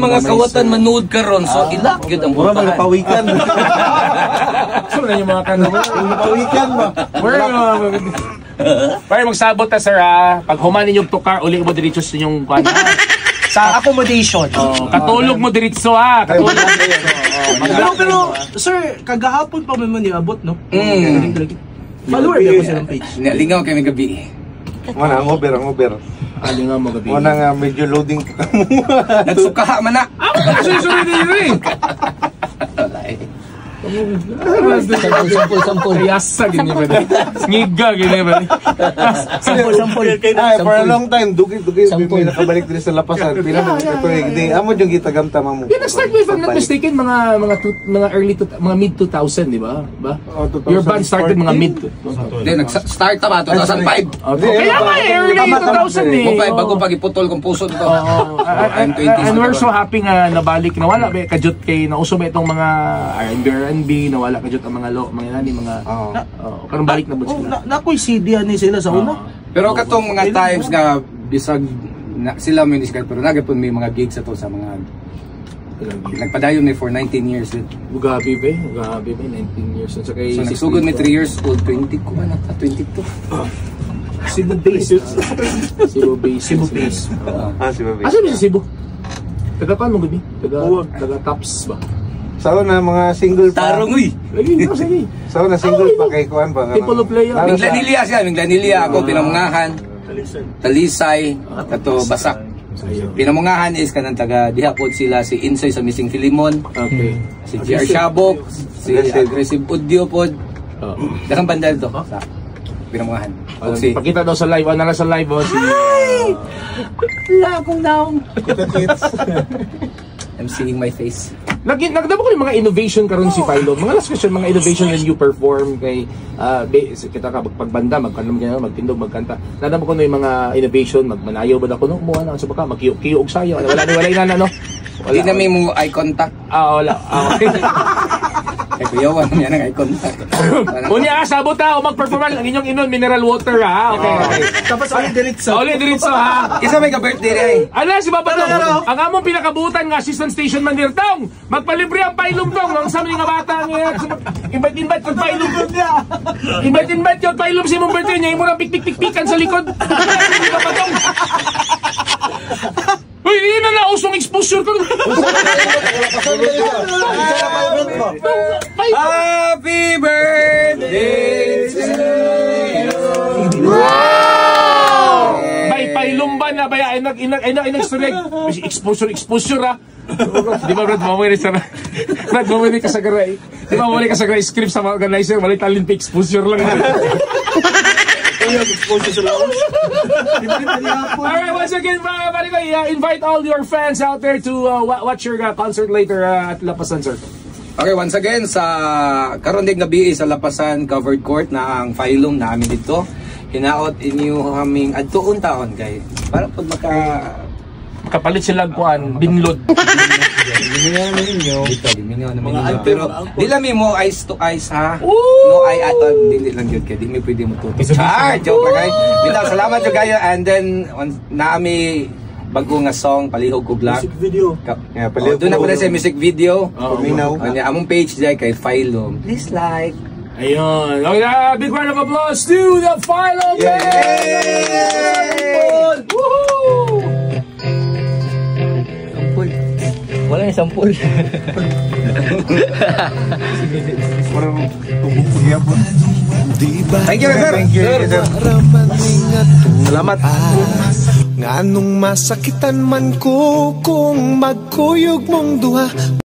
mga kawatan manood karon so ilak gyud ang mura mga pawikan. So na yung mga kanong pawikan mo. Para magsabot ta sir ha. Pag human ninyong tukar uli mo diretso sa inyong kuan. Sa accommodation. Katulog mo diretso ha. Katulog mo diretso. Pero sir, kagahapon pa man niabot no. Follower ba sa page? Lingaw kami gabi. Mana ang over. Lingaw mo gabi. Mana nga medyo loading ka mo. Nagsukaha man na. Sorry diri. Sampol. Yasa gini ba? Ngiga gini ba? Sampol. Ay, for a long time, dugi may nakabalik din sa lapasan. Ito hindi amo yung gitagamtama mo. Yeah, start if I'm not mistaken mga early mga mid 2000, di ba? Your band started mga mid. Then nag-start ta ba 2005. Kaya nga early 2000 eh. Mukay bago pagiputol kong puso dito. And we're so happy nga nabalik na wala ba kajut kay nauso ba itong mga R&B nawala kajut ang mga kanang balik na bud sila. Nakoy CD ani sila sa una. Pero katong mga times nga bisag sila mo ni pero nagapon may mga gigs ato sa mga nagpadayon ni for 19 years. Gabi ba 19 years sa kay so nagsugod may 3 years old 20 ko man ata 22. Cebu base. Cebu base. Asa ba si Cebu? Taga kan mo gabi? Taga Tops ba? Sao na mga single pa. Tarong uy. Sige. Sao na single pa kay kuan pa. People of player. Minglanilya ako pinamungahan. Talisay kato Basak. Pinamungahan is kanang taga diha pod sila si Insay sa Missing Filimon. Okay. Si GR Shabok, si Aggressive Audio pod. Dakang bandal to sa pinamungahan. Okay. Pakita daw sa live, na sa live si wala akong down. I'm seeing my face. Nagdamo ko yung mga innovation karon si Philo. Mga last question, mga innovation na you perform kay kita ka pagbanda, magkanam kaya magtindog, magkanta. Nadamo ko na yung mga innovation, magmanayo ba ako no mo ana sa baka magkiyo og sayo. Wala na no. Wala na may mo eye contact. Wala. Kaya kuyawan niya ng eye contact. Unya sabot ta o mag-perform ang inyong inon mineral water ha. Okay. Tapos ulit diretso ha. Isa may ka-birthday ay. Ala si Baba Dong. Ang among pinakabutan nga assistant station manager Dong. Magpalibre ang pailom Dong. Ang sa mga bata niya. Invite kod pailom niya. Invite kod pailom si mong birthday niya. Imo nang pik-pik-pikan sa likod. Si Baba Dong. Uy, hindi na usong exposure ko. Happy birthday to you. Wow! May pailumban na ba yan? Inag-surreg. Exposure ha. Di ba Brad, mamuli ka sa garay. Di ba mamuli ka sa garay script sa mga organizer, mali talent pa exposure lang. Alright, once again, invite all your fans out there to watch your concert later at Lapasan, sir. Okay, once again, sa karon ding gabi sa Lapasan Covered Court na ang Philom namin dito. Hinaot inyo kaming adtuon taon kay para pud kapalit sila kuan binlod. Diminyo naman pero dila mi mo ice to ice ha. No ay ato dili lang gyud kay di mi pwede mo tuto. Joke lang kay. Bitaw salamat jud kayo and then naami bago nga song palihog ko black. Music video. Doon na pala sa music video. Paminaw. Among page dai kay Philom. Please like. Ayun. Okay, big round of applause to the Philom Band! Woohoo! Sampul. Wala yung sampul. Thank you, sir. Salamat. Nganong masakitan man ko kung magkuyog mong duha.